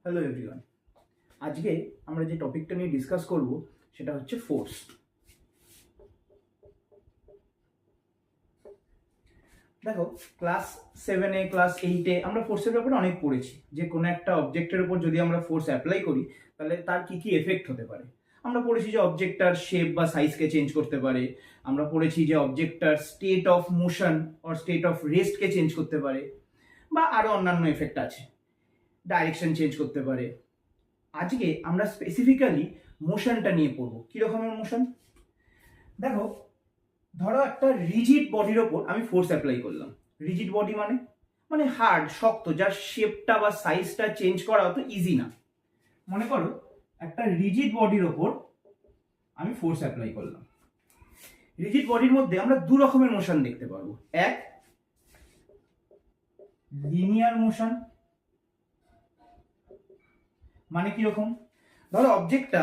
Hello everyone. আজকে আমরা যে টপিকটা নিয়ে ডিসকাস করব সেটা হচ্ছে ফোর্স। দেখো, ক্লাস 7-এ ক্লাস 8-এ আমরা ফোর্সের ব্যাপারে অনেক পড়েছি, যে কোনো একটা অবজেক্টের উপর যদি আমরা ফোর্স অ্যাপ্লাই করি তাহলে তার কি কি এফেক্ট হতে পারে। আমরা পড়েছি যে অবজেক্টটার শেপ বা সাইজকে চেঞ্জ করতে পারে, আমরা পড়েছি যে অবজেক্টটার state of motion or state of রেস্টকে চেঞ্জ করতে পারে, বা আরও অন্যান্য এফেক্ট আছে, ডাইরেকশন চেঞ্জ করতে পারে। আজকে আমরা স্পেসিফিক্যালি মোশনটা নিয়ে পড়বো। কি রকমের মোশন? দেখো, ধরো একটা রিজিড বডির ওপর আমি ফোর্স অ্যাপ্লাই করলাম। রিজিড বডি মানে মানে হার্ড, শক্ত, যার শেপটা বা সাইজটা চেঞ্জ করা অত ইজি না। মনে করো একটা রিজিড বডির ওপর আমি ফোর্স অ্যাপ্লাই করলাম। রিজিড বডির মধ্যে আমরা দু রকমের মোশন দেখতে পারবো। এক, লিনিয়ার মোশন। মানে কি রকম? ধরো অবজেক্টটা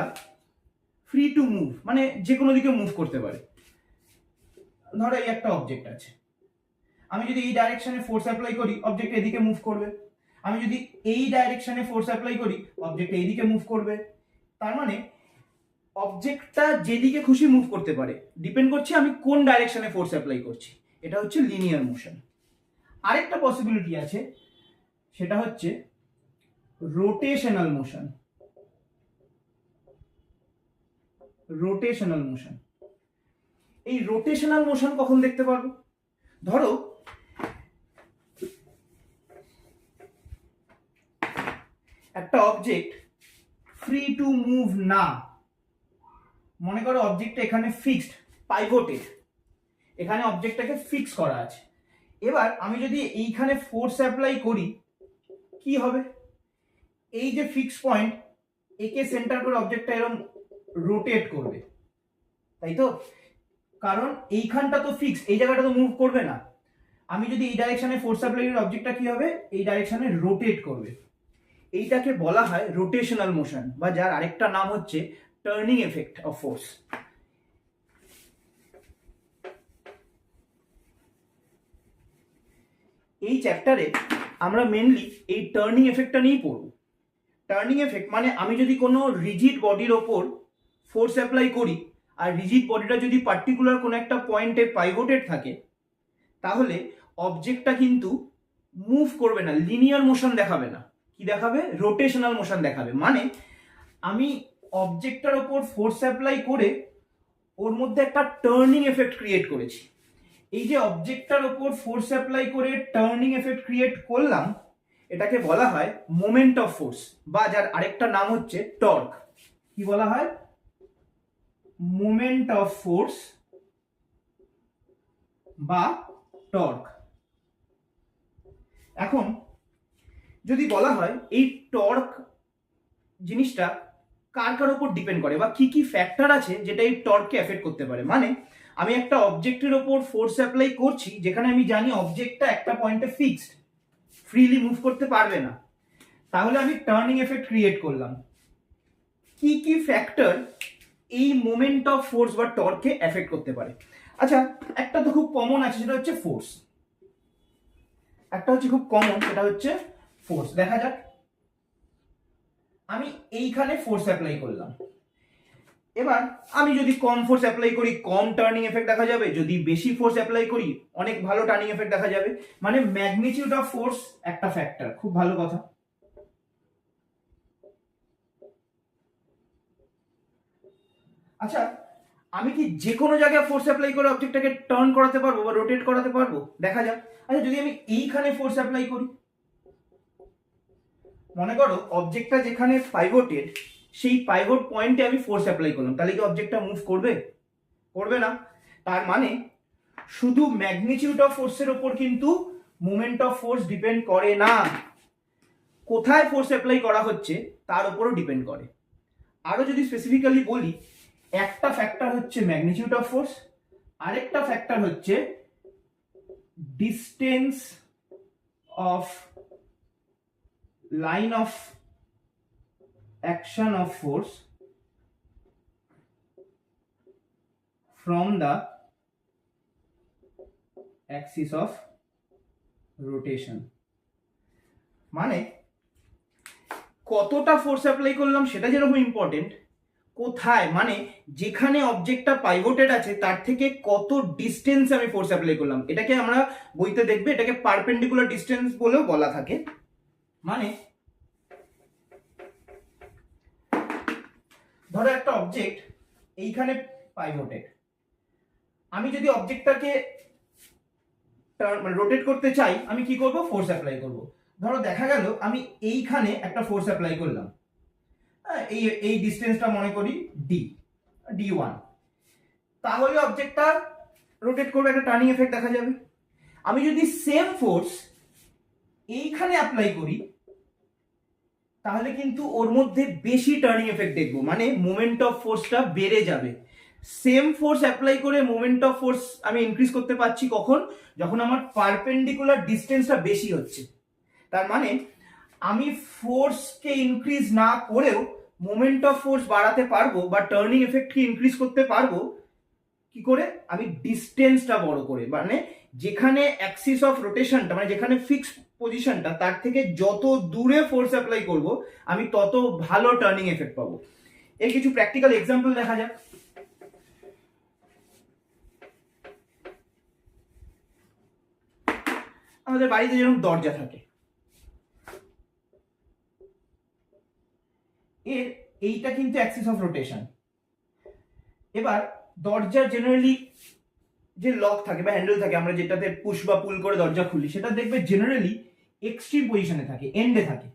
ফ্রি টু মুভ, মানে যে কোনো দিকে মুভ করতে পারে। ধরো এই একটা অবজেক্ট আছে, আমি যদি এই ডাইরেকশনে ফোর্স অ্যাপ্লাই করি অবজেক্ট এদিকে মুভ করবে, আমি যদি এই ডাইরেকশনে ফোর্স অ্যাপ্লাই করি অবজেক্ট এইদিকে মুভ করবে। তার মানে অবজেক্টটা যেদিকে খুশি মুভ করতে পারে, ডিপেন্ড করছে আমি কোন ডাইরেকশনে ফোর্স অ্যাপ্লাই করছি। এটা হচ্ছে লিনিয়ার মোশন। আরেকটা পসিবিলিটি আছে, সেটা হচ্ছে রোটেশনাল মোশন। রোটেশনাল মোশন, এই রোটেশনাল মোশন কখন দেখতে পারবো? ধরো একটা অবজেক্ট ফ্রি টু মুভ না, মনে করো অবজেক্টটা এখানে ফিক্সড, পাইভোটেড, এখানে অবজেক্টটাকে ফিক্স করা আছে। এবার আমি যদি এইখানে ফোর্স অ্যাপ্লাই করি কি হবে? এই যে ফিক্স পয়েন্ট, একে সেন্টার করে অবজেক্টটা এরকম রোটেট করবে, তাই তো? কারণ এইখানটা তো ফিক্স, এই জায়গাটা তো মুভ করবে না। আমি যদি এই ডাইরেকশনে ফোর্স অ্যাপ্লাই করি অবজেক্টটা কি হবে? এই ডাইরেকশনে রোটেট করবে। এইটাকে বলা হয় রোটেশনাল মোশন, বা যার আরেকটা নাম হচ্ছে টার্নিং এফেক্ট অফ ফোর্স। এই চ্যাপ্টারে আমরা মেনলি এই টার্নিং এফেক্টটা নিয়েই পড়ব। টার্নিং এফেক্ট মানে আমি যদি কোনো রিজিড বডির ওপর ফোর্স অ্যাপ্লাই করি, আর রিজিড বডিটা যদি পার্টিকুলার কোনো একটা পয়েন্টে পাইভোটেড থাকে, তাহলে অবজেক্টটা কিন্তু মুভ করবে না, লিনিয়ার মোশন দেখাবে না। কি দেখাবে? রোটেশনাল মোশন দেখাবে। মানে আমি অবজেক্টটার ওপর ফোর্স অ্যাপ্লাই করে ওর মধ্যে একটা টার্নিং এফেক্ট ক্রিয়েট করেছি। এই যে অবজেক্টটার ওপর ফোর্স অ্যাপ্লাই করে টার্নিং এফেক্ট ক্রিয়েট করলাম, এটাকে বলা হয় মোমেন্ট অফ ফোর্স, বা যার আরেকটা নাম হচ্ছে টর্ক। কি বলা হয়? মোমেন্ট অফ ফোর্স বা টর্ক। এখন যদি বলা হয় এই টর্ক জিনিসটা কার কার উপর ডিপেন্ড করে, বা কি কি ফ্যাক্টর আছে যেটা এই টর্ককে এফেক্ট করতে পারে। মানে আমি একটা অবজেক্টের ওপর ফোর্স অ্যাপ্লাই করছি যেখানে আমি জানি অবজেক্টটা একটা পয়েন্টে ফিক্সড, ফ্রিলি মুভ করতে পারবে না, তাহলে আমি টার্নিং এফেক্ট ক্রিয়েট করলাম। কি কি ফ্যাক্টর এই মোমেন্ট অফ ফোর্স বা টর্ককে এফেক্ট করতে পারে? আচ্ছা, একটা তো খুব কমন আছে, সেটা হচ্ছে ফোর্স। একটা হচ্ছে খুব কমন, সেটা হচ্ছে ফোর্স। দেখা যাক, আমি এইখানে ফোর্স অ্যাপ্লাই করলাম। এবার আমি যদি কম ফোর্স অ্যাপ্লাই করি কম টার্নিং এফেক্ট দেখা যাবে, যদি বেশি ফোর্স অ্যাপ্লাই করি অনেক ভালো টার্নিং এফেক্ট দেখা যাবে। মানে ম্যাগনিটিউড অফ ফোর্স একটা ফ্যাক্টর, খুব ভালো কথা। আচ্ছা, আমি কি যে কোনো জায়গায় ফোর্স অ্যাপ্লাই করে অবজেক্টটাকে টার্ন করাতে পারবো বা রোটেট করাতে পারবো? দেখা যাক। আচ্ছা, যদি আমি এইখানে ফোর্স অ্যাপ্লাই করি, মনে করো অবজেক্টটা যেখানে পাইভোটেড সেই পাইভোট পয়েন্টে আমি ফোর্স অ্যাপ্লাই করলাম, তাহলে কি অবজেক্টটা মুভ করবে? করবে না। তার মানে শুধু ম্যাগনিটিউড অফ ফোর্সের উপর কিন্তু মোমেন্ট অফ ফোর্স ডিপেন্ড করে না, কোথায় ফোর্স অ্যাপ্লাই করা হচ্ছে তার উপরও ডিপেন্ড করে। আরো যদি স্পেসিফিক্যালি বলি, একটা ফ্যাক্টর হচ্ছে ম্যাগনিটিউড অফ ফোর্স, আরেকটা ফ্যাক্টর হচ্ছে distance of line of action of force from the Axis of rotation. মানে কতটা ফোর্স অ্যাপ্লাই করলাম সেটা যেরকম ইম্পর্টেন্ট, কোথায় মানে যেখানে অবজেক্টটা পাইভোটেড আছে তার থেকে কত ডিস্টেন্স আমি ফোর্স অ্যাপ্লাই করলাম, এটাকে আমরা বইতে দেখবে এটাকে পারপেন্ডিকুলার ডিস্টেন্স বলেও বলা থাকে। মানে ধরো একটা অবজেক্ট এইখানে পাইভোটেড, আমি যদি অবজেক্টটাকে রোটেট করতে চাই আমি কি করব, ফোর্স অ্যাপ্লাই করব। ধরো দেখা গেল আমি এইখানে একটা ফোর্স অ্যাপ্লাই করলাম, এই এই ডিস্টেন্সটা মনে করি d1, তাহলে অবজেক্টটা রোটেট করবে, একটা টার্নিং এফেক্ট দেখা যাবে। আমি যদি সেম ফোর্স এইখানে অ্যাপ্লাই করি তাহলে কিন্তু ওর মধ্যে বেশি টার্নিং এফেক্ট দেখবো, মানে মোমেন্ট অফ ফোর্সটা বেড়ে যাবে। সেম ফোর্স অ্যাপ্লাই করে মোমেন্ট অফ ফোর্স আমি ইনক্রিজ করতে পারছি কখন, যখন আমার পারপেন্ডিকুলার ডিস্টেন্সটা বেশি হচ্ছে। তার মানে আমি ফোর্সকে ইনক্রিজ না করেও মোমেন্ট অফ ফোর্স বাড়াতে পারবো বা টার্নিং এফেক্টকে ইনক্রিজ করতে পারবো কি করে, আমি ডিস্টেন্সটা বড় করে, মানে যেখানে অ্যাক্সিস অফ রোটেশনটা মানে যেখানে ফিক্স পজিশনটা তার থেকে যত দূরে ফোর্স অ্যাপ্লাই করব আমি তত ভালো টার্নিং এফেক্ট পাবো। এর কিছু প্র্যাকটিক্যাল এক্সাম্পল দেখা যাক। আমাদের বাড়িতে যেরকম দরজা থাকে, এর এইটা কিন্তু অ্যাক্সিস অফ রোটেশন। এবার দরজার জেনারেলি যে লক থাকে বা হ্যান্ডেল থাকে, আমরা যেটাতে পুশ বা পুল করে দরজা খুলি, সেটা দেখবে জেনারেলি এক্সট্রিম পজিশনে থাকে, এন্ডে থাকে,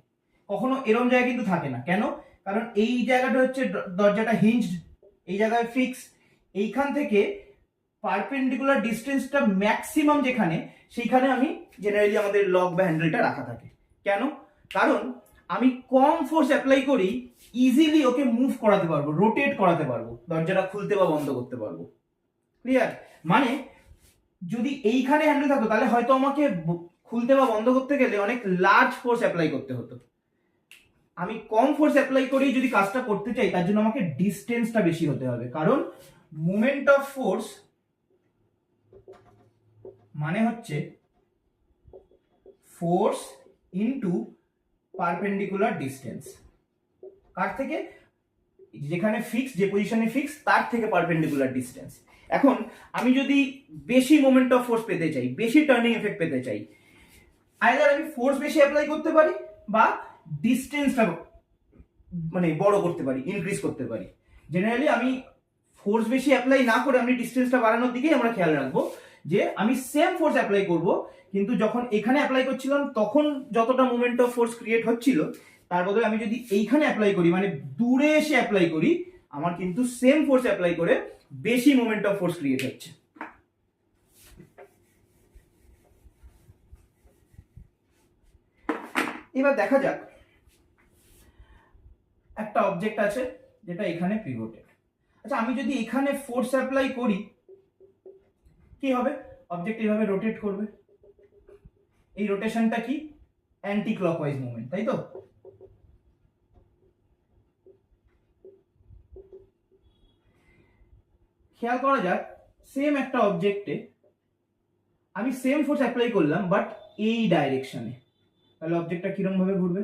কখনো এরম জায়গায় কিন্তু থাকে না। কেন? কারণ এই জায়গাটা হচ্ছে দরজাটা হিঞ্জড, এই জায়গায় ফিক্স, এইখান থেকে পারপেন্ডিকুলার ডিস্টেন্সটা ম্যাক্সিমাম যেখানে, সেইখানে আমি জেনারেলি আমাদের লক বা হ্যান্ডেলটা রাখা থাকে। কেন? কারণ আমি কম ফোর্স অ্যাপ্লাই করি ইজিলি ওকে মুভ করাতে পারবো, রোটেট করাতে পারবো, দরজাটা খুলতে বা বন্ধ করতে পারবো। ক্লিয়ার? মানে যদি এইখানে হ্যান্ডেল থাকতো তাহলে হয়তো আমাকে খুলতে বা বন্ধ করতে গেলে অনেক লার্জ ফোর্স অ্যাপ্লাই করতে হতো। আমি কম ফোর্স অ্যাপ্লাই করেই যদি কাজটা করতে চাই তার জন্য আমাকে ডিস্টেন্সটা বেশি হতে হবে, কারণ মোমেন্ট অফ ফোর্স মানে হচ্ছে ফোর্স ইনটু পারপেন্ডিকুলার ডিস্টেন্স। কার থেকে? যেখানে ফিক্স, যে পজিশনে ফিক্স তার থেকে পারপেন্ডিকুলার ডিস্টেন্স। এখন আমি যদি বেশি মোমেন্ট অফ ফোর্স পেতে চাই, বেশি টার্নিং এফেক্ট পেতে চাই, আইদার আমি ফোর্স বেশি অ্যাপ্লাই করতে পারি বা ডিস্টেন্সটা মানে বড় করতে পারি, ইনক্রিজ করতে পারি। জেনারেলি আমি ফোর্স বেশি অ্যাপ্লাই না করে আমি ডিস্টেন্সটা বাড়ানোর দিকেই আমরা খেয়াল রাখবো, যে আমি সেম ফোর্স অ্যাপ্লাই করব, কিন্তু যখন এখানে অ্যাপ্লাই করছিলাম তখন যতটা মোমেন্ট অফ ফোর্স ক্রিয়েট হচ্ছিল তার বদলে আমি যদি এইখানে অ্যাপ্লাই করি, মানে দূরে এসে অ্যাপ্লাই করি, আমার কিন্তু সেম ফোর্স অ্যাপ্লাই করে বেশি মোমেন্ট অফ ফোর্স ক্রিয়েট হচ্ছে। এবার দেখা যাক একটা অবজেক্ট আছে যেটা এখানে পিভটেড। আচ্ছা, আমি যদি এখানে ফোর্স অ্যাপ্লাই করি কি হবে? অবজেক্ট এইভাবে রোটেট করবে। এই রোটেশনটা কি? অ্যান্টি ক্লকওয়াইজ মুভমেন্ট, তাই তো? খেয়াল করা যাক, সেম একটা অবজেক্টে আমি সেম ফোর্স অ্যাপ্লাই করলাম বাট এই ডাইরেকশনে, তাহলে অবজেক্টটা কিরকম ভাবে ঘুরবে?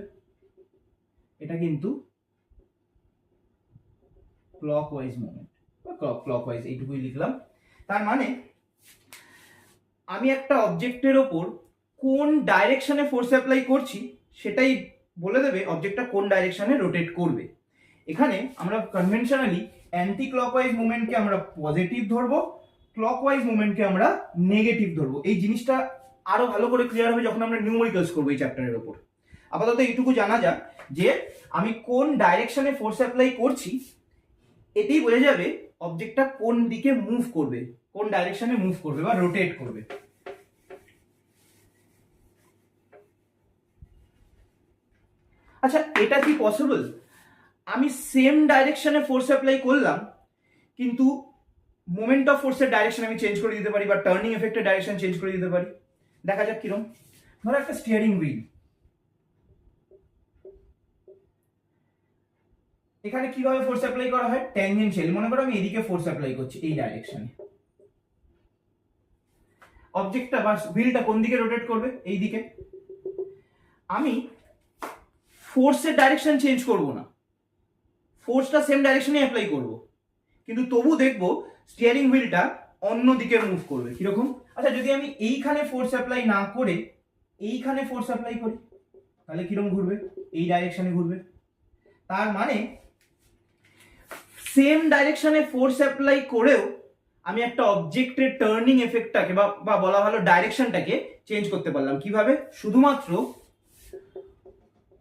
এটা কিন্তু ক্লকওয়াইজ মুভমেন্ট বা ক্লকওয়াইজ, এইটুকুই লিখলাম। তার মানে আমি একটা অবজেক্টের ওপর কোন ডাইরেকশনে ফোর্স অ্যাপ্লাই করছি সেটাই বলে দেবে অবজেক্টটা কোন ডাইরেকশনে রোটেট করবে। এখানে আমরা কনভেনশনালি অ্যান্টি ক্লকওয়াইজ মুভমেন্টকে আমরা পজিটিভ ধরবো, ক্লকওয়াইজ মুভমেন্টকে আমরা নেগেটিভ ধরবো। এই জিনিসটা আরো ভালো করে ক্লিয়ার হবে যখন আমরা নিউমেরিক্যালস করবো এই চ্যাপ্টারের ওপর। আপাতত এইটুকু জানা যাক যে আমি কোন ডাইরেকশনে ফোর্স অ্যাপ্লাই করছি, এতেই বোঝা যাবে অবজেক্টটা কোন দিকে মুভ করবে, কোন ডাইরেকশনে মুভ করবে বা রোটেট করবে। আচ্ছা, এটা কি পসিবল? আমি সেম ডাইরেকশনে ফোর্স অ্যাপ্লাই করলাম কিন্তু মোমেন্ট অফ ফোর্সের ডাইরেকশন আমি চেঞ্জ করে দিতে পারি বা টার্নিং এফেক্টের ডাইরেকশন চেঞ্জ করে দিতে পারি। দেখা যাক কিরকম। ধরো একটা স্টিয়ারিং হুইল, এখানে কিভাবে ফোর্স অ্যাপ্লাই করা হয়? ট্যানজেনশিয়াল। মনে করো আমি এদিকে ফোর্স অ্যাপ্লাই করছি এই ডাইরেকশনে, অবজেক্টটা বা হুইলটা কোন দিকে রোটেট করবে? এই দিকে। আমি ফোর্সের ডাইরেকশন চেঞ্জ করব না, ফোর্সটা সেম ডাইরেকশনে অ্যাপ্লাই করব, কিন্তু তবু দেখবো স্টিয়ারিং হুইলটা অন্য দিকে মুভ করবে। কিরকম? আচ্ছা, যদি আমি এইখানে ফোর্স অ্যাপ্লাই না করে এইখানে ফোর্স অ্যাপ্লাই করি, তাহলে কিরকম ঘুরবে? এই ডাইরেকশনে ঘুরবে। তার মানে সেম ডাইরেকশনে ফোর্স অ্যাপ্লাই করেও আমি একটা অবজেক্টের টার্নিং এফেক্টটাকে বা বলা ভালো ডাইরেকশনটাকে চেঞ্জ করতে পারলাম। কিভাবে? শুধুমাত্র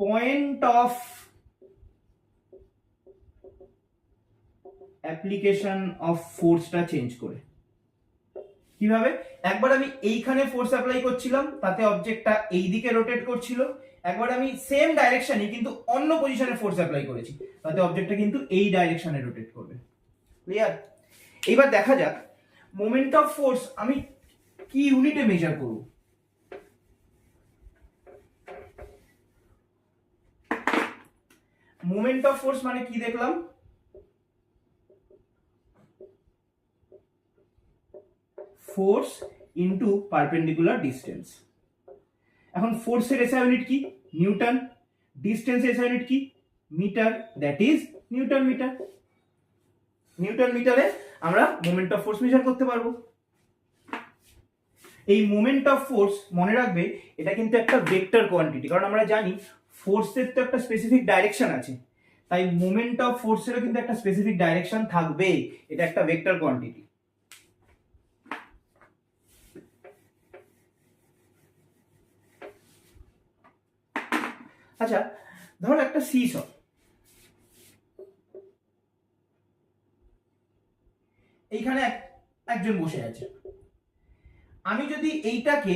পয়েন্ট অফ অ্যাপ্লিকেশন অফ ফোর্সটা চেঞ্জ করে। কিভাবে? একবার আমি এইখানে ফোর্স অ্যাপ্লাই করছিলাম, তাতে অবজেক্টটা এই দিকে রোটেট করছিল। একবার আমি সেম ডাইরেকশনে কিন্তু অন্য পজিশনে ফোর্স অ্যাপ্লাই করেছি, তাতে অবজেক্টটা কিন্তু এই ডাইরেকশনে রোটেট করবে। ক্লিয়ার? এবার দেখা যাক মোমেন্ট অফ ফোর্স আমি কি ইউনিটে মেজার করব। মোমেন্ট অফ ফোর্স মানে কি দেখলাম? Force into perpendicular distance. এখন ফোর্সের এসআই ইউনিট কি? নিউটন। ডিস্টেন্সের এসআই ইউনিট কি? Metre, that is newton metre. নিউটন মিটারে আমরা মোমেন্ট অফ ফোর্স মেজার করতে পারবো। এই মোমেন্ট অফ ফোর্স মনে রাখবে, এটা কিন্তু একটা ভেক্টর কোয়ান্টিটি, কারণ আমরা জানি ফোর্সের তো একটা স্পেসিফিক ডাইরেকশন আছে, তাই মোমেন্ট অফ ফোর্সেরও কিন্তু একটা স্পেসিফিক ডাইরেকশন থাকবে। এটা একটা ভেক্টর কোয়ান্টিটি। আচ্ছা, ধরো একটা সিস, এইখানে একজন বসে আছে। আমি যদি এইটাকে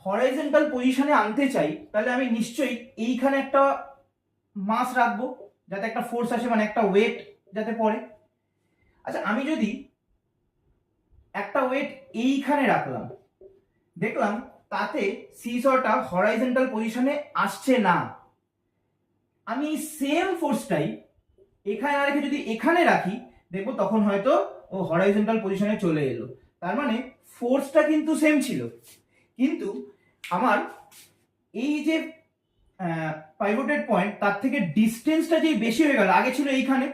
হরাইজন্টাল পজিশনে আনতে চাই, তাহলে আমি নিশ্চয়ই এইখানে একটা মাস রাখবো, যাতে একটা ফোর্স আসে, মানে একটা ওয়েট যাতে পড়ে। আচ্ছা, আমি যদি একটা ওয়েট এইখানে রাখলাম, দেখলাম তাতে সিসটা হরাইজন্টাল পজিশনে আসছে না। আমি সেম ফোর্সটাই এখানে না রেখে যদি এখানে রাখি, দেখবো তখন হয়তো ও হরাইজন্টাল পজিশনে চলে এলো। তার মানে ফোর্সটা কিন্তু সেম ছিল, কিন্তু আমার এই যে পাইভটেড পয়েন্ট, তার থেকে ডিস্টেন্সটা যে বেশি হয়ে গেল। আগে ছিল এইখানে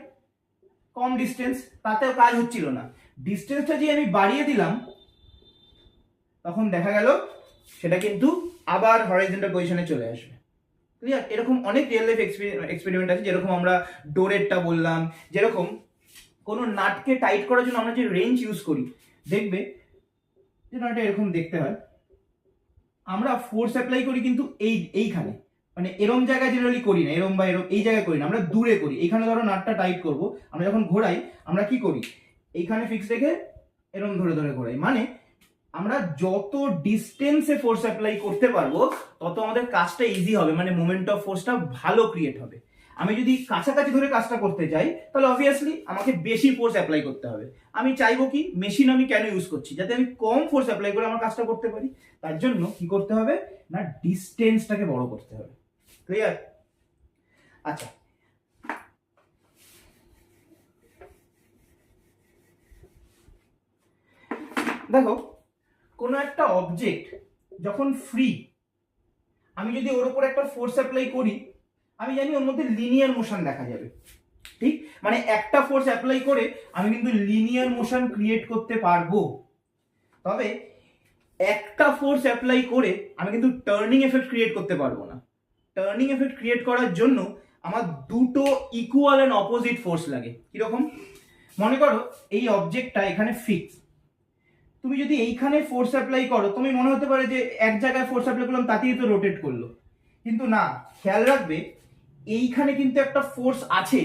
কম ডিস্টেন্স, তাতেও কাজ হচ্ছিল না। ডিস্টেন্সটা যে আমি বাড়িয়ে দিলাম, তখন দেখা গেল সেটা কিন্তু আবার হরাইজন্টাল পজিশনে চলে আসবে। ক্লিয়ার? এরকম অনেক রিয়েল লাইফ এক্সপেরিমেন্ট আছে, যেরকম আমরা ডোরেরটা বললাম, যেরকম কোনো নাটকে টাইট করার জন্য আমরা যে রেঞ্জ ইউজ করি, দেখবে যে নাটটা এরকম দেখতে হয়। আমরা ফোর্স অ্যাপ্লাই করি কিন্তু এইখানে, মানে এরম জায়গায় জেনারেলি করি না, এরম বা এরম এই জায়গায় করি না, আমরা দূরে করি। এইখানে ধরো নাটটা টাইট করব, আমরা যখন ঘোরাই আমরা কি করি? এইখানে ফিক্স রেখে এরম ধরে ধরে ঘোরাই। মানে আমরা যত ডিস্টেন্সে ফোর্স অ্যাপ্লাই করতে পারবো, তত আমাদের কাজটা ইজি হবে, মানে মোমেন্ট অফ ফোর্সটা ভালো ক্রিয়েট হবে। আমি যদি কাছাকাছি ধরে কাজটা করতে চাই, তাহলে অবভিয়াসলি আমাকে বেশি ফোর্স অ্যাপ্লাই করতে হবে। আমি চাইবো কি, মেশিন আমি কেন ইউজ করছি? যাতে আমি কম ফোর্স অ্যাপ্লাই করে আমার কাজটা করতে পারি। তার জন্য কি করতে হবে না, ডিস্টেন্সটাকে বড় করতে হবে। ক্লিয়ার? আচ্ছা, দেখো কোনো একটা অবজেক্ট যখন ফ্রি, আমি যদি ওর উপর একটা ফোর্স অ্যাপ্লাই করি, আমি জানি ওর মধ্যে লিনিয়ার মোশন দেখা যাবে। ঠিক, মানে একটা ফোর্স অ্যাপ্লাই করে আমি কিন্তু লিনিয়ার মোশন ক্রিয়েট করতে পারবো। তবে একটা ফোর্স অ্যাপ্লাই করে আমি কিন্তু টার্নিং এফেক্ট ক্রিয়েট করতে পারবো না। টার্নিং এফেক্ট ক্রিয়েট করার জন্য আমার দুটো ইকুয়াল এন্ড অপোজিট ফোর্স লাগে। কিরকম? মনে করো এই অবজেক্টটা এখানে ফিক্স, তুমি যদি এইখানে ফোর্স অ্যাপ্লাই করো, তুমি মনে হতে পারে যে এক জায়গায় ফোর্স অ্যাপ্লাই করলাম তাতেই তো রোটেট করলো, কিন্তু না। খেয়াল রাখবে এইখানে কিন্তু একটা ফোর্স আছে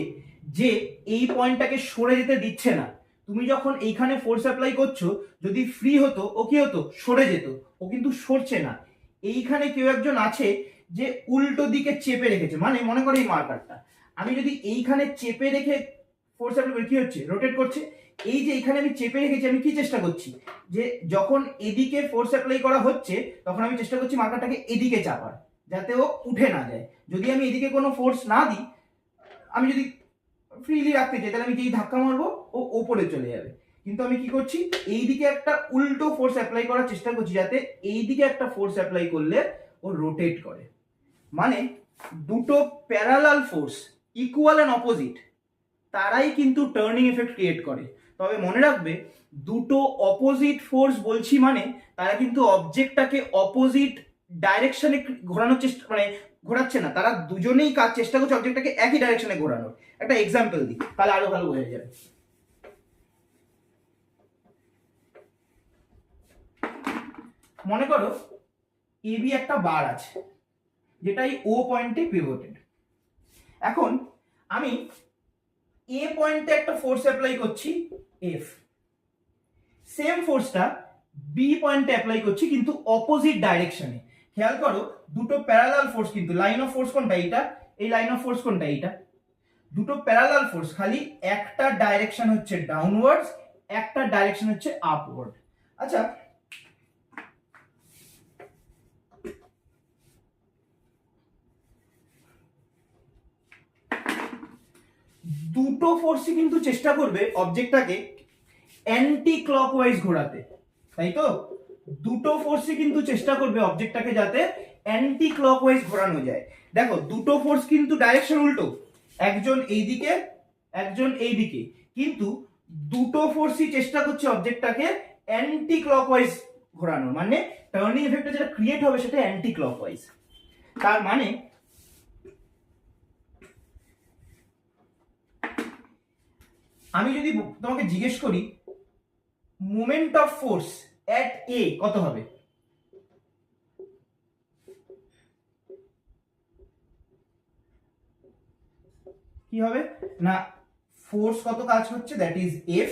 যে এই পয়েন্টটাকে সরে যেতে দিচ্ছে না। তুমি যখন এইখানে ফোর্স অ্যাপ্লাই করছো, যদি ফ্রি হতো ও কি হতো, সরে যেত। ও কিন্তু সরছে না। এইখানে কেউ একজন আছে যে উল্টো দিকে চেপে রেখেছে। মানে মনে করো এই মার্কারটা আমি যদি এইখানে চেপে রেখে ফোর্স অ্যাপ্লাই করি, কি হচ্ছে, রোটেট করছে। এই যে এখানে আমি চেপে রেখেছি, আমি কি চেষ্টা করছি, যে যখন এদিকে ফোর্স অ্যাপ্লাই করা হচ্ছে, তখন আমি চেষ্টা করছি মার্কারটাকে এদিকে চাপার, যাতে ও উঠে না যায়। যদি আমি এদিকে কোনো ফোর্স না দিই, আমি যদি ফ্রিলি রাখতে চাই, তাহলে আমি যেই ধাক্কা মারবো ও ওপরে চলে যাবে। কিন্তু আমি কি করছি, এইদিকে একটা উল্টো ফোর্স অ্যাপ্লাই করার চেষ্টা করছি, যাতে এইদিকে একটা ফোর্স অ্যাপ্লাই করলে ও রোটেট করে। মানে দুটো parallel force equal and opposite তারাই কিন্তু টার্নিং এফেক্ট ক্রিয়েট করে। তবে মনে রাখবে দুটো অপোজিট ফোর্স বলছি মানে তারা কিন্তু অবজেক্টটাকে অপোজিট ডাইরেকশনে ঘোরানোর চেষ্টা মানে ঘোরাচ্ছে না, তারা দুজনেই কাজ চেষ্টা করছে অবজেক্টটাকে একই ডাইরেকশনে ঘোরানোর। একটা এক্সাম্পল দিই তাহলে আরো ভালো বোঝা যাবে। মনে করো এবি একটা বার আছে যেটাই ও পয়েন্টে পিভটেড। এখন আমি এ পয়েন্টে একটা ফোর্স অ্যাপ্লাই করছি এফ, সেম ফোর্সটা বি পয়েন্টে অ্যাপ্লাই করছি কিন্তু অপোজিট ডাইরেকশনে। খেয়াল করো দুটো প্যারালাল ফোর্স, কিন্তু লাইন অফ ফোর্স কোনটা এইটা, এই লাইন অফ ফোর্স কোনটা এইটা, দুটো প্যারালাল ফোর্স, খালি একটা ডাইরেকশন হচ্ছে ডাউনওয়ার্ডস, একটা ডাইরেকশন হচ্ছে আপওয়ার্ড। আচ্ছা দুটো ফোর্সই কিন্তু চেষ্টা করবে অবজেক্টটাকে অ্যান্টি ক্লকওয়াইজ ঘোরাতে, তাই তো? দুটো ফোর্সই কিন্তু চেষ্টা করবে অবজেক্টটাকে যাতে অ্যান্টি ক্লকওয়াইজ ঘোরানো যায়। দেখো দুটো ফোর্স কিন্তু ডাইরেকশন উল্টো, একজন এইদিকে একজন এইদিকে, কিন্তু দুটো ফোর্সই চেষ্টা করছে অবজেক্টটাকে অ্যান্টি ক্লকওয়াইজ ঘোরানোর, মানে টার্নিং এফেক্টটা যেটা ক্রিয়েট হবে সেটা অ্যান্টি ক্লকওয়াইজ। তার মানে আমি যদি তোমাকে জিজ্ঞেস করি মোমেন্ট অফ ফোর্স এট এ কত হবে, কি হবে না ফোর্স কত কাজ হচ্ছে দ্যাট ইজ এফ।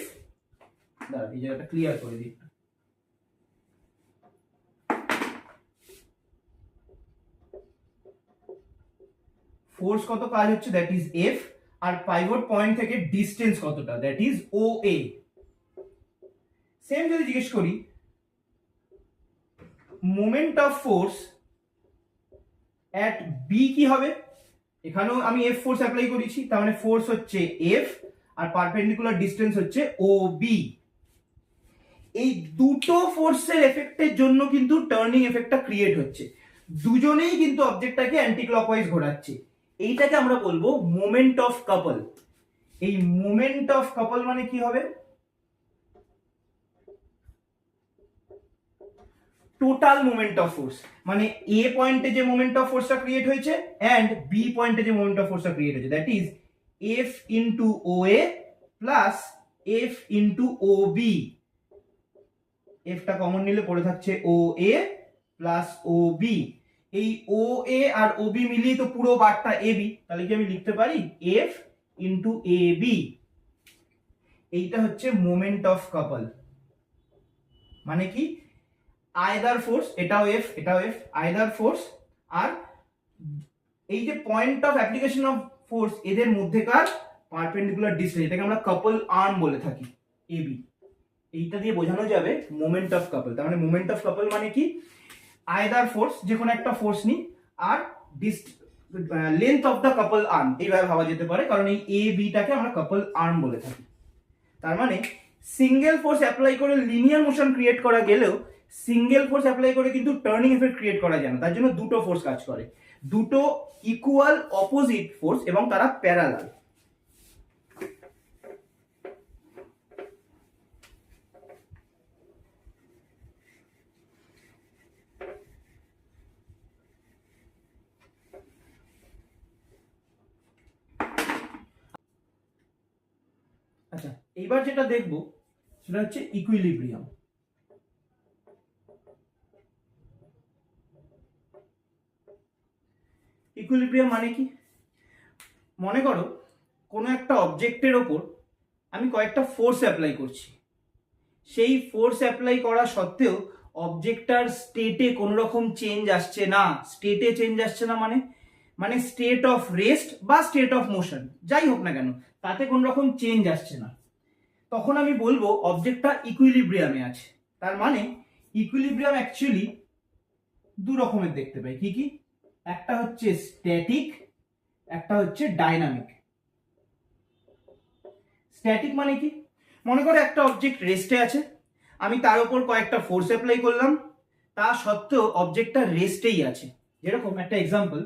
দাঁড়া এই জায়গাটা ক্লিয়ার করে দিই। ফোর্স কত কাজ হচ্ছে দ্যাট ইজ এফ, আর পাইভট পয়েন্ট থেকে ডিস্টেন্স কতটা that is O A. Same যদি জিজ্ঞেস করি moment of force at B কি হবে, এখানেও আমি এফ ফোর্স অ্যাপ্লাই করেছি, তার মানে ফোর্স হচ্ছে এফ আর পারপেন্ডিকুলার ডিস্টেন্স হচ্ছে ও বি। এই দুটো ফোর্সের এফেক্টের জন্য কিন্তু টার্নিং এফেক্টটা ক্রিয়েট হচ্ছে, দুজনেই কিন্তু অবজেক্টটাকে অ্যান্টি ক্লকওয়াইজ ঘোরাচ্ছে। এইটাকে আমরা বলবো মোমেন্ট অফ কাপল। এই মোমেন্ট অফ কাপল মানে কি হবে, টোটাল মোমেন্ট অফ ফোর্স, মানে এ পয়েন্টে যে মোমেন্ট অফ ফোর্সটা ক্রিয়েট হয়েছে এন্ড বি পয়েন্টে যে মোমেন্ট অফ ফোর্সটা ক্রিয়েট হয়েছে that is F into O A plus F into O B. এফটা কমন নিলে পড়ে থাকছে ও এ প্লাস ও বি। এই ও এ আর ও বি মিলিয়ে তো পুরো বারটা এ বি, তাহলে কি আমি লিখতে পারি এফ ইনটু এ বি। এইটা হচ্ছে মোমেন্ট অফ কাপল। মানে কি আইদার ফোর্স, এটাও এফ এটাও এফ, আইদার ফোর্স আর এই যে point of application of force এদের মধ্যেকার পারপেন্ডিকুলার ডিস্টেন্স, এটাকে আমরা কাপল আর্ম বলে থাকি এবি। এইটা দিয়ে বোঝানো যাবে মোমেন্ট অফ কাপল। তার মানে মোমেন্ট অফ কাপল মানে কি আইদার ফোর্স, যে কোনো একটা ফোর্স নি আর length of the couple arm, এইভাবে ভাবা যেতে পারে, কারণ এই এ বিটাকে আমরা কাপল আর্ম বলে থাকি। তার মানে সিঙ্গেল ফোর্স অ্যাপ্লাই করে লিনিয়ার মোশন ক্রিয়েট করা গেলেও সিঙ্গেল ফোর্স অ্যাপ্লাই করে কিন্তু টার্নিং এফেক্ট ক্রিয়েট করা যায় না, তার জন্য দুটো ফোর্স কাজ করে, দুটো ইকুয়াল অপোজিট ফোর্স এবং তারা প্যারালাল। আচ্ছা এইবার যেটা দেখবো সেটা হচ্ছে ইকুইলিব্রিয়াম। ইকুইলিব্রিয়াম মানে কি, মনে করো কোনো একটা অবজেক্টের ওপর আমি কয়েকটা ফোর্স অ্যাপ্লাই করছি, সেই ফোর্স অ্যাপ্লাই করা সত্ত্বেও অবজেক্টটার স্টেটে কোনো রকম চেঞ্জ আসছে না। স্টেটে চেঞ্জ আসছে না মানে মানে স্টেট অফ রেস্ট বা স্টেট অফ মোশন যাই হোক না কেন তাতে কোনো রকম চেঞ্জ আসছে না, তখন আমি বলবো অবজেক্টটা ইকুইলিব্রিয়ামে আছে। তার মানে ইকুইলিব্রিয়াম অ্যাকচুয়ালি দু রকমের দেখতে পাই, কি কি, একটা হচ্ছে স্ট্যাটিক, একটা হচ্ছে ডাইনামিক। স্ট্যাটিক মানে কি, মনে করো একটা অবজেক্ট রেস্টে আছে, আমি তার উপর কয়েকটা ফোর্স অ্যাপ্লাই করলাম, তা সত্ত্বেও অবজেক্টটা রেস্টেই আছে। যেরকম একটা এক্সাম্পল,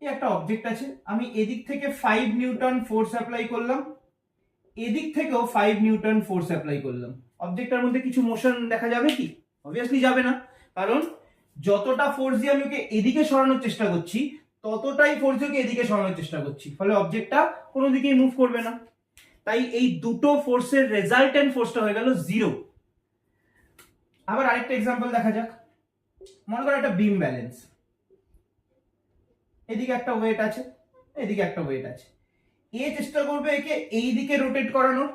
এই একটা অবজেক্ট আছে, আমি এদিক থেকে 5 নিউটন ফোর্স অ্যাপ্লাই করলাম, এদিক থেকেও 5 নিউটন ফোর্স অ্যাপ্লাই করলাম। অবজেক্টটার মধ্যে কিছু মোশন দেখা যাবে কি? অবভিয়াসলি যাবে না, কারণ যতটা ফোর্স দিয়ে আমি ওকে এদিকে সরানোর চেষ্টা করছি ততটাই ফোর্স দিয়ে ওকে এদিকে সরানোর চেষ্টা করছি, ফলে অবজেক্টটা কোনো দিকেই মুভ করবে না। তাই এই দুটো ফোর্সের রেজাল্টেন্ট ফোর্সটা হয়ে গেল 0। আবার আরেকটা এক্সাম্পল দেখা যাক। মনে করো একটা বিম ব্যালেন্স, এদিকে একটা ওয়েট আছে, এদিকে একটা ওয়েট আছে। এ চেষ্টা করবে একে এই দিকে রোটেট করানোর,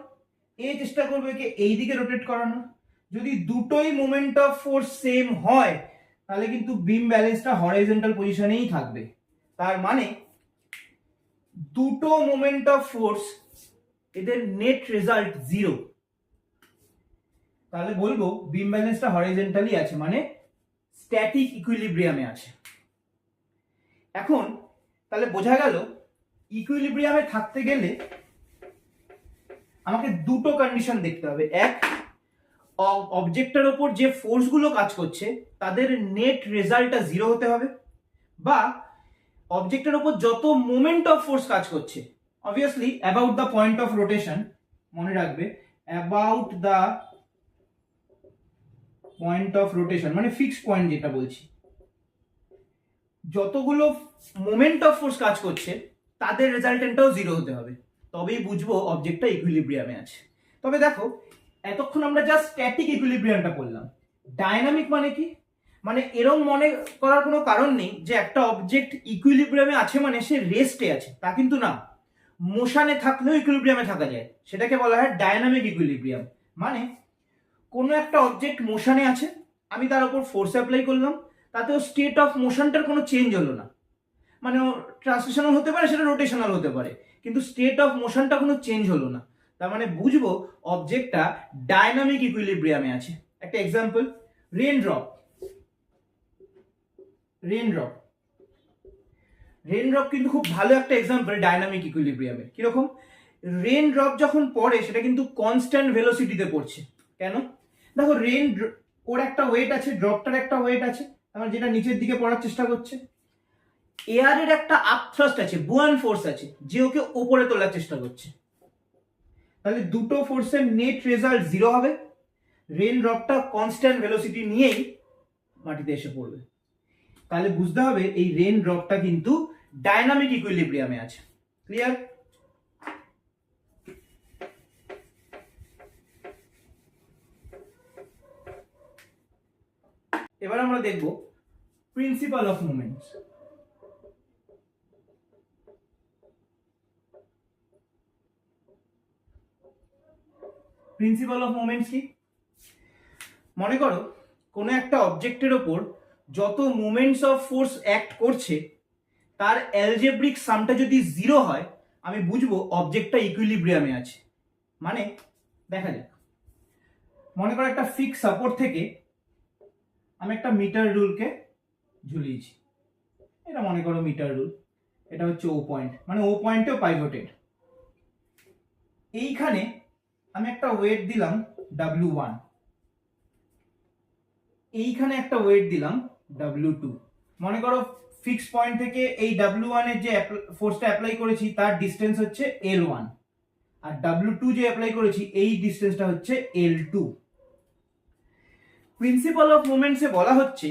এ চেষ্টা করবে একে এই দিকে রোটেট করানোর। যদি দুটোই মোমেন্ট অফ ফোর্স সেম হয় তাহলে কিন্তু বিম ব্যালেন্সটা হরাইজন্টাল পজিশনেই থাকবে। তার মানে দুটো মোমেন্ট অফ ফোর্স এদের নেট রেজাল্ট 0, তাহলে বলবো বিম ব্যালেন্সটা হরাইজন্টালি আছে, মানে স্ট্যাটিক ইকুইলিব্রিয়ামে আছে। এখন তাহলে বোঝা গেল ইকুইলিব্রিয়ামে থাকতে গেলে আমাকে দুটো কন্ডিশন দেখতে হবে। এক, অবজেক্টের ওপর যে ফোর্সগুলো কাজ করছে তাদের নেট রেজাল্টটা 0 হতে হবে, বা অবজেক্টের ওপর যত মোমেন্ট অফ ফোর্স কাজ করছে, obviously about the point of rotation, মনে রাখবে about the point of rotation মানে ফিক্সড পয়েন্ট যেটা বলছি, যতগুলো মোমেন্ট অফ ফোর্স কাজ করছে তাদের রেজাল্টেন্টটাও 0 হতে হবে, তবেই বুঝবো অবজেক্টটা ইকুইলিব্রিয়ামে আছে। তবে দেখো এতক্ষণ আমরা জাস্ট স্ট্যাটিক ইকুইলিব্রিয়ামটা পড়লাম। ডায়নামিক মানে কি? মানে এরকম মনে করার কোনো কারণ নেই যে একটা অবজেক্ট ইকুইলিব্রিয়ামে আছে মানে সে রেস্টে আছে, তা কিন্তু না। মোশনে থাকলেও ইকুইলিব্রিয়ামে থাকা যায়, সেটাকে বলা হয় ডায়নামিক ইকুইলিব্রিয়াম। মানে কোনো একটা অবজেক্ট মোশনে আছে, আমি তার উপর ফোর্স অ্যাপ্লাই করলাম, তাতেও স্টেট অফ মোশনটার কোনো চেঞ্জ হলো না। মানে ট্রান্সলেশনাল হতে পারে, সেটা রোটেশনাল হতে পারে, কিন্তু স্টেট অফ মোশনটা কোনো চেঞ্জ হলো না। তার মানে বুঝবো অবজেক্টটা ডায়নামিক ইকুইলিব্রিয়ামে আছে। একটা example, raindrop. Raindrop কিন্তু খুব ভালো একটা এক্সাম্পল ডায়নামিক ইকুইলিব্রিয়ামে। কিরকম? রেন ড্রপ যখন পড়ে সেটা কিন্তু কনস্ট্যান্ট ভেলোসিটিতে পড়ছে। কেন? দেখো ওর একটা ওয়েট আছে, ড্রপটার একটা ওয়েট আছে, আমার যেটা নিচের দিকে পড়ার চেষ্টা করছে। এয়ারের একটা আপথ্রাস্ট আছে, বুয়ান ফোর্স আছে, যে ওকে ওপরে তোলার চেষ্টা করছে। তাহলে দুটো ফোর্সের নেট রেজাল্ট 0 হবে। রেন ড্রপটা কনস্ট্যান্ট ভেলোসিটি নিয়েই মাটিতে এসে পড়বে। তাহলে বুঝতে হবে এই রেন ড্রপটা কিন্তু ডায়নামিক ইকুইলিব্রিয়ামে আছে। ক্লিয়ার? এবার আমরা দেখব principal of moments. Principal of moments কি? মনে করো কোনো একটা অবজেক্টের ওপর যত মোমেন্টস অফ ফোর্স অ্যাক্ট করছে তার অ্যালজেব্রিক সামটা যদি 0 হয় আমি বুঝবো অবজেক্টটা ইকুইলিব্রিয়ামে আছে। মানে দেখা যাক, মনে করো একটা ফিক্স সাপোর্ট থেকে আমি একটা মিটার রুলকে ঝুলিয়েছি, এটা মনে করো মিটার রুল, এটা হচ্ছে ও পয়েন্ট, মানে ও পয়েন্টেও পাইভটেড। এইখানে আমি একটা ওয়েট দিলাম W1, এইখানে একটা ওয়েট দিলাম W2। মনে করো ফিক্স পয়েন্ট থেকে এই W1 এর যে ফোর্সটা অ্যাপ্লাই করেছি তার ডিস্টেন্স হচ্ছে L1, আর W2 যে অ্যাপ্লাই করেছি এই ডিস্টেন্সটা হচ্ছে L2। প্রিন্সিপাল অফ মোমেন্টসে বলা হচ্ছে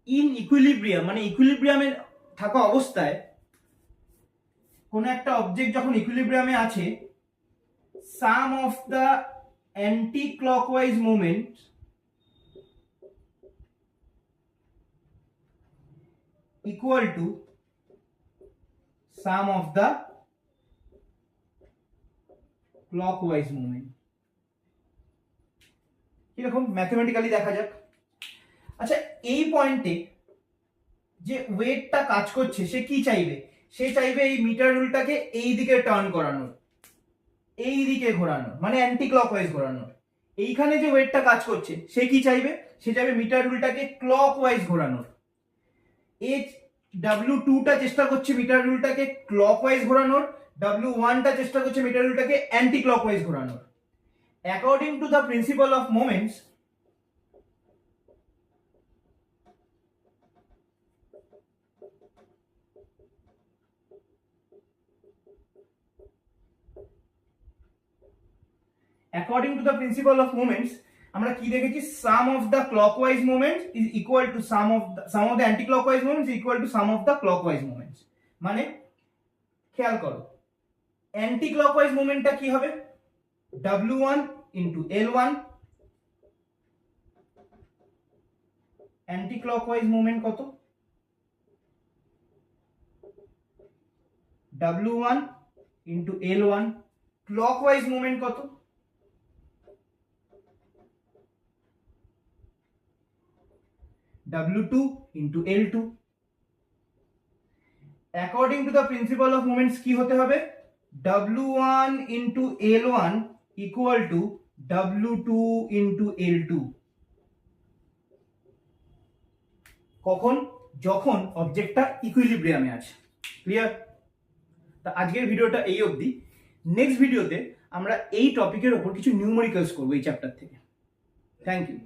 ইন ইকুইলিব্রিয়াম, মানে ইকুইলিব্রিয়ামে থাকা অবস্থায় কোন একটা অবজেক্ট যখন ইকুইলিব্রিয়ামে আছে, sum of the anti clockwise movement equal to sum of the clockwise movement। কিরকম ম্যাথমেটিক্যালি দেখা যাক। আচ্ছা, এই পয়েন্টে যে ওয়েটটা কাজ করছে সে কি চাইবে? সে চাইবে এই মিটার রুলটাকে এই দিকে টার্ন করানোর, এই দিকে ঘোরানোর, মানে অ্যান্টি ক্লকওয়াইজ ঘোরানোর। এইখানে যে ওয়েটটা কাজ করছে সে কি চাইবে? সে চাইবে মিটার রুলটাকে ক্লকওয়াইজ ঘোরানোর। এই W2টা চেষ্টা করছে মিটার রুলটাকে ক্লকওয়াইজ ঘোরানোর, W1টা চেষ্টা করছে মিটার রুলটাকে অ্যান্টি ক্লকওয়াইজ ঘোরানোর। According to the principle of moments, according to the principle of moments আমরা কি দেখেছি, sum of the clockwise moments is equal to sum of the anti clockwise moments equal to sum of the clockwise moments. মানে খেয়াল করো, anti clockwise মোমেন্টটা কি হবে, W1 into L1, anti clockwise moment কত, W1 into L1, clockwise moment কত, W2 into L2। According to the principle of moments কি হতে হবে, W1 into L1 equal to W2 into L2। কখন, যখন অবজেক্টটা ইকুইলিব্রিয়ামে আছে। ক্লিয়ার? তা আজকের ভিডিওটা এই অবধি। নেক্সট ভিডিওতে আমরা এই টপিকের ওপর কিছু নিউমেরিক্যালস করবো এই চ্যাপ্টার থেকে। Thank you.